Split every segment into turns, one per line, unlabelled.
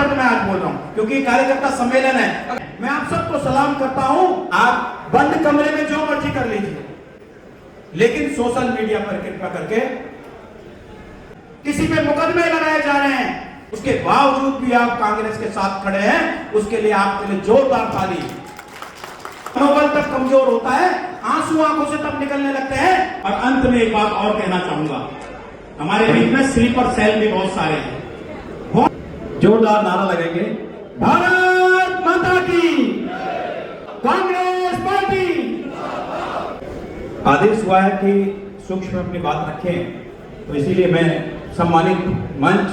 दर्द मैं आज बोल रहा हूं, क्योंकि कार्यकर्ता सम्मेलन है। मैं आप सबको सलाम करता हूं, आप बंद कमरे में जो मर्जी कर लीजिए, लेकिन सोशल मीडिया पर कृपा करके किसी पे मुकदमे लगाए जा रहे हैं, उसके बावजूद भी आप कांग्रेस के साथ खड़े हैं, उसके लिए आपके लिए जोरदार ताली। मनोबल तब कमजोर होता है, आंसू आंखों से तब निकलने लगते हैं। और अंत में एक बात और कहना चाहूंगा, हमारे बीच में स्लीपर सेल भी बहुत सारे हैं। जोरदार नारा लगेंगे, भारत माता की, कांग्रेस पार्टी। आदेश हुआ है कि सूक्ष्म अपनी बात रखें, तो इसीलिए मैं सम्मानित मंच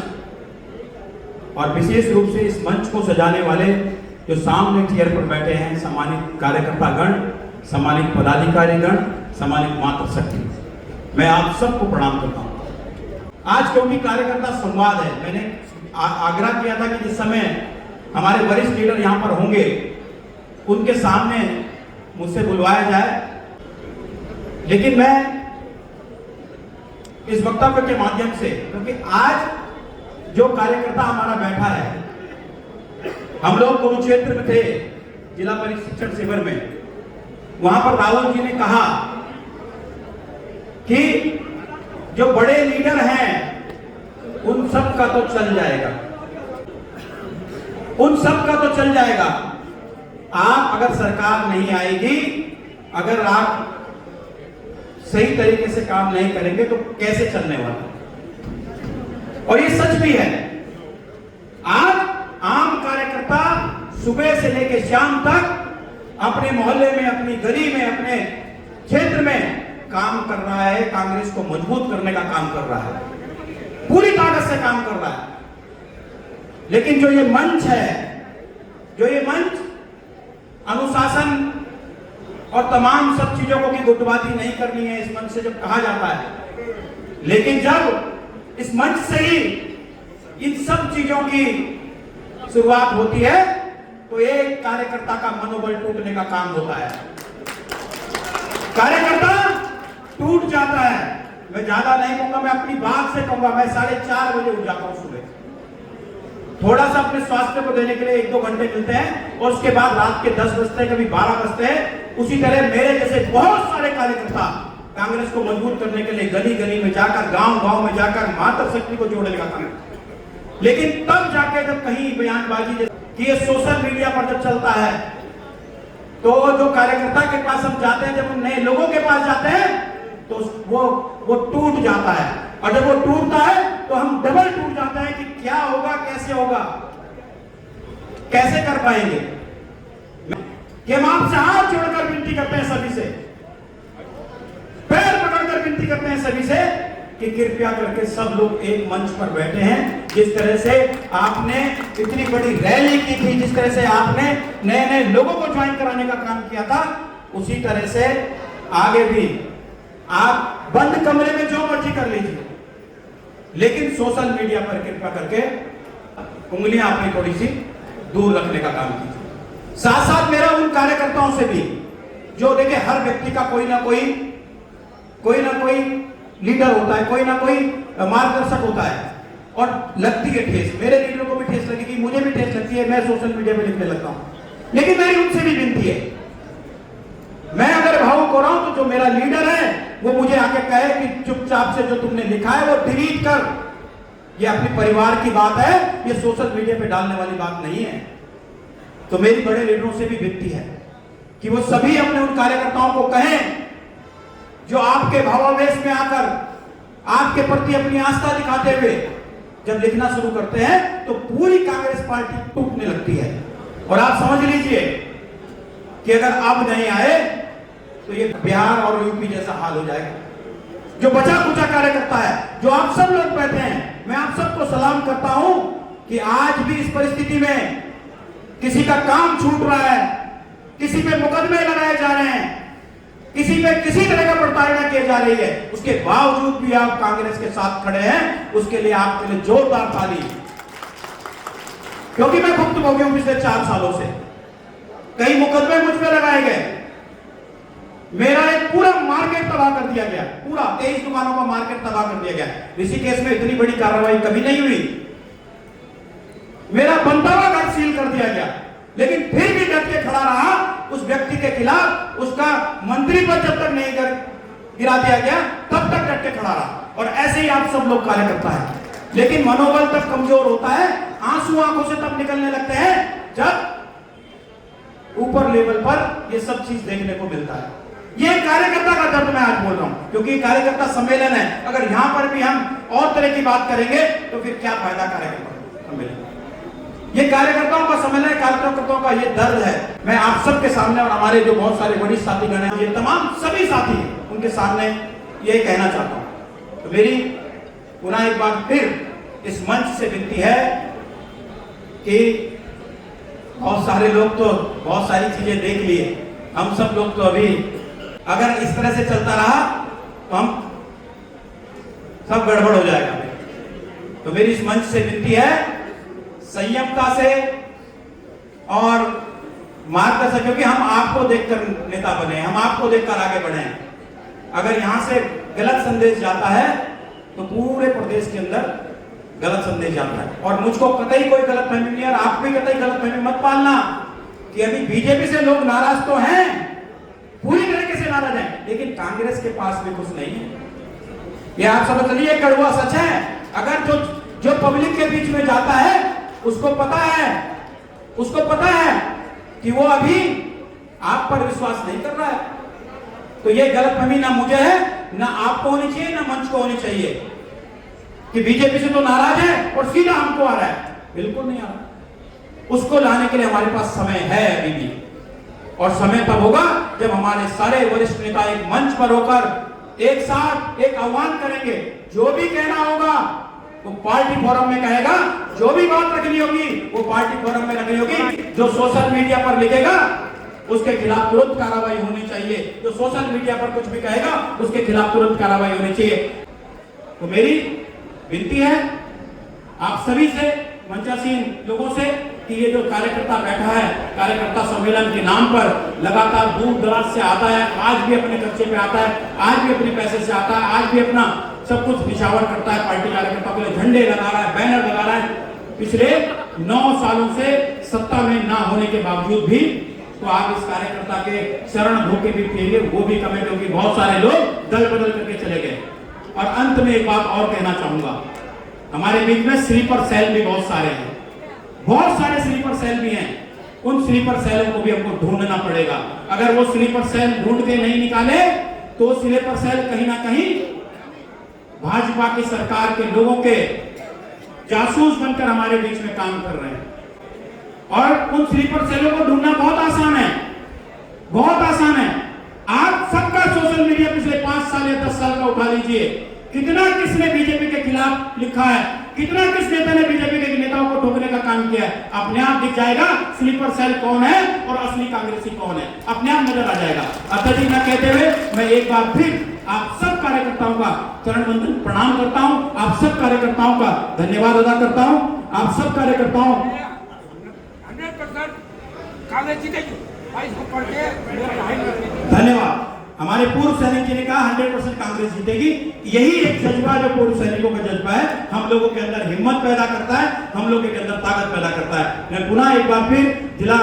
और विशेष रूप से इस मंच को सजाने वाले जो सामने चेयर पर बैठे हैं, सम्मानित कार्यकर्ता गण, सम्मानित पदाधिकारी गण, सम्मानित मातृशक्ति, मैं आप सबको प्रणाम करता हूं। आज क्योंकि कार्यकर्ता संवाद है, मैंने आग्रह किया था कि जिस समय हमारे वरिष्ठ लीडर यहां पर होंगे, उनके सामने मुझसे बुलवाया जाए, लेकिन मैं इस वक्तव्य के माध्यम से, क्योंकि आज जो कार्यकर्ता हमारा बैठा है, हम लोग कुरुक्षेत्र में थे जिला प्रशिक्षण शिविर में, वहां पर राहुल जी ने कहा कि जो बड़े लीडर हैं उन सब का तो चल जाएगा, उन सब का तो चल जाएगा, आप अगर सरकार नहीं आएगी, अगर आप सही तरीके से काम नहीं करेंगे तो कैसे चलने वाला। और ये सच भी है। आज आम कार्यकर्ता सुबह से लेकर शाम तक अपने मोहल्ले में, अपनी गली में, अपने क्षेत्र में काम कर रहा है, कांग्रेस को मजबूत करने का काम कर रहा है, पूरी ताकत से काम कर रहा है। लेकिन जो ये मंच है, जो ये मंच अनुशासन और तमाम सब चीजों को की गुटबाजी नहीं करनी है, इस मंच से जब कहा जाता है, लेकिन जब इस मंच से ही इन सब चीजों की शुरुआत होती है, तो एक कार्यकर्ता का मनोबल टूटने का काम होता है, कार्यकर्ता टूट जाता है। मैं ज्यादा नहीं कहूंगा, मैं अपनी बात से कहूंगा, मैं 4:30 बजे उठ जाता हूं सुबह, थोड़ा सा अपने स्वास्थ्य को देने के लिए 1-2 घंटे मिलते हैं, और उसके बाद रात के 10 बजते हैं, कभी 12 बजते हैं। उसी तरह मेरे जैसे बहुत सारे कार्यकर्ता कांग्रेस को मजबूत करने के लिए गली गली में जाकर, गांव गांव में जाकर मातृशक्ति को जोड़ने का काम। लेकिन तब जाके जब कहीं बयानबाजी कि ये सोशल मीडिया पर जब चलता है, तो जो कार्यकर्ता के पास हम जाते हैं, जब हम नए लोगों के पास जाते हैं, तो वो टूट जाता है, और जब वो टूटता है तो हम डबल टूट जाते हैं कि क्या होगा, कैसे होगा, कैसे कर पाएंगे। कि हम आपसे हाथ जोड़कर विनती करते हैं सभी से, पैर पकड़कर विनती करते हैं सभी से कि कृपया करके सब लोग एक मंच पर बैठे हैं। जिस तरह से आपने इतनी बड़ी रैली की थी, जिस तरह से आपने नए नए लोगों को ज्वाइन कराने का काम किया था, उसी तरह से आगे भी आप बंद कमरे में जो मर्जी कर लीजिए, लेकिन सोशल मीडिया पर कृपा करके उंगलियां अपनी थोड़ी सी दूर रखने का काम कीजिए। साथ साथ मेरा उन कार्यकर्ताओं से भी, जो देखिए हर व्यक्ति का कोई ना कोई लीडर होता है, कोई ना कोई मार्गदर्शक होता है, और लगती है ठेस, मेरे लीडर को भी ठेस लगेगी, मुझे भी ठेस लगती है, मैं सोशल मीडिया पे लिखने लगता हूं। लेकिन मेरी उनसे भी विनती है, मैं अगर भावुक हो रहा हूं तो जो मेरा लीडर है वो मुझे आके कहे कि चुपचाप से जो तुमने लिखा है वो डिलीट कर, ये अपने परिवार की बात है, ये सोशल मीडिया पे डालने वाली बात नहीं है। तो मेरी बड़े लीडरों से भी विनती है कि वो सभी अपने उन कार्यकर्ताओं को कहें जो आपके भावावेश में आकर आपके प्रति अपनी आस्था दिखाते हुए जब लिखना शुरू करते हैं, तो पूरी कांग्रेस पार्टी टूटने लगती है। और आप समझ लीजिए कि अगर अब नहीं आए तो ये बिहार और यूपी जैसा हाल हो जाएगा। जो बचा कुचा कार्यकर्ता है, जो आप सब लोग बैठे हैं, मैं आप सबको सलाम करता हूं कि आज भी इस परिस्थिति में किसी का काम छूट रहा है, किसी पे मुकदमे लगाए जा रहे हैं, किसी पे किसी तरह का प्रताड़ना की जा रही है, उसके बावजूद भी आप कांग्रेस के साथ खड़े हैं, उसके लिए आपके लिए जोरदार ताली। क्योंकि मैं भुक्तभोगी हूं पिछले 4 सालों से, कई मुकदमे मुझ पे लगाए गए, मेरा एक पूरा मार्केट तबाह कर दिया गया, पूरा 23 दुकानों का मार्केट तबाह कर दिया गया। ऋषिकेश में इतनी बड़ी कार्रवाई कभी नहीं हुई। मेरा बनता हुआ घर सील कर दिया गया, लेकिन फिर भी डट के खड़ा रहा उस व्यक्ति के खिलाफ। उसका मंत्री पद जब तक नहीं गिरा दिया गया तब तक डट के खड़ा रहा। और ऐसे ही आप सब लोग कार्य करता है, लेकिन मनोबल तब कमजोर होता है, आंसू आंखों से तब निकलने लगते हैं जब ऊपर लेवल पर ये सब चीज देखने को मिलता है। ये कार्यकर्ता का दर्द मैं आज बोल रहा हूं, क्योंकि कार्यकर्ता सम्मेलन है। अगर यहां पर भी हम और तरह की बात करेंगे तो फिर क्या फायदा कार्यकर्ता सम्मेलन। ये कार्यकर्ताओं का सम्मेलन है, कार्यकर्ताओं का ये दर्द है। मैं आप सबके सामने और हमारे जो बहुत सारे वरिष्ठ साथीगण हैं, ये तमाम सभी साथी हैं, उनके सामने ये कहना चाहता हूं। तो मेरी पुनः एक बार फिर इस मंच से विनती है कि बहुत सारे लोग तो बहुत सारी चीजें देख लिए, हम सब लोग तो अभी अगर इस तरह से चलता रहा तो हम सब गड़बड़ हो जाएगा। तो मेरी इस मंच से विनती है, संयमता से और मार्गदर्शन, क्योंकि हम आपको देखकर नेता बने, हम आपको देखकर आगे बढ़े। अगर यहां से गलत संदेश जाता है तो पूरे प्रदेश के अंदर गलत संदेश जाता है। और मुझको कतई कोई गलतफहमी नहीं है, और आप भी कतई गलतफहमी मत पालना कि अभी बीजेपी से लोग नाराज तो हैं, पूरी तरीके से नाराज हैं, लेकिन कांग्रेस के पास भी कुछ नहीं है। ये आप समझ लीजिए, कड़वा सच है। अगर जो पब्लिक के बीच में जाता है उसको पता है कि वो अभी आप पर विश्वास नहीं कर रहा है। तो ये गलतफहमी ना मुझे है, ना आपको होनी चाहिए, ना मंच को होनी चाहिए कि बीजेपी से तो नाराज है और सीधा हमको आ रहा है। बिल्कुल नहीं आ रहा। उसको लाने के लिए हमारे पास समय है अभी भी, और समय तब होगा जब हमारे सारे वरिष्ठ नेता एक मंच पर होकर एक साथ एक आह्वान करेंगे। जो भी कहना होगा वो पार्टी फोरम में कहेगा, जो भी बात रखनी होगी वो पार्टी फोरम में रखनी होगी। जो सोशल मीडिया पर लिखेगा उसके खिलाफ तुरंत कार्रवाई होनी चाहिए। जो सोशल मीडिया पर कुछ भी कहेगा उसके खिलाफ तुरंत कार्रवाई होनी चाहिए। तो मेरी विनती है आप सभी से, मंचासीन लोगों से, कि ये जो कार्यकर्ता बैठा है, कार्यकर्ता सम्मेलन के नाम पर लगातार दूर दराज से आता है, आज भी अपने खर्चे पे आता है, आज भी अपने पैसे से आता है, आज भी अपना सब कुछ निछावर करता है, पार्टी कार्यकर्ताओं के लिए झंडे लगा रहा है, बैनर लगा रहा है। पिछले 9 सालों से सत्ता में ना होने के बावजूद भी, तो आप इस कार्यकर्ता के शरण धोखे भी पिएंगे, वो भी कमेंट होगी। बहुत सारे लोग दल बदल करके चले गए। और अंत में एक बात और कहना चाहूंगा, हमारे बीच में स्लीपर सेल भी बहुत सारे हैं, बहुत सारे स्लीपर सेल भी हैं। उन स्लीपर सेलों को भी हमको ढूंढना पड़ेगा। अगर वो स्लीपर सेल ढूंढ के नहीं निकाले तो स्लीपर सेल कहीं ना कहीं भाजपा की सरकार के लोगों के जासूस बनकर हमारे बीच में काम कर रहे हैं। और उन स्लीपर सेलों को ढूंढना बहुत आसान है, बहुत आसान है। आप सबका सोशल मीडिया पिछले 5 साल या 10 साल का उठा लीजिए, कितना किसने बीजेपी के खिलाफ लिखा है, कितना किस नेता ने बीजेपी के नेताओं को ठोकने का काम किया है। अपने आप दिख जाएगा स्लीपर सेल कौन है और असली कांग्रेसी कौन है, अपने आप नजर आ जाएगा। अत्यधिक न कहते हुए मैं एक बार फिर आप सब कार्यकर्ताओं का चरण वंदन प्रणाम करता हूं, आप सब कार्यकर्ताओं का धन्यवाद अदा करता हूं। आप सब कार्यकर्ताओं
100% कांग्रेस जीतेगी।
धन्यवाद। हमारे पूर्व सैनिक जी ने कहा 100% कांग्रेस जीतेगी। यही एक जज्बा जो पूर्व सैनिकों का जज्बा है, हम लोगों के अंदर हिम्मत पैदा करता है, हम लोगों के अंदर ताकत पैदा करता है। मैं पुनः एक बार फिर जिला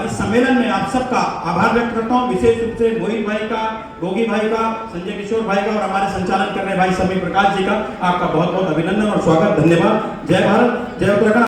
इस सम्मेलन में आप सबका आभार व्यक्त करता हूं, विशेष रूप से मोहित भाई का, गोगी भाई का, संजय किशोर भाई का और हमारे संचालन कर रहे भाई समी प्रकाश जी का आपका बहुत बहुत अभिनंदन और स्वागत। धन्यवाद। जय भारत, जय उत्तराखंड।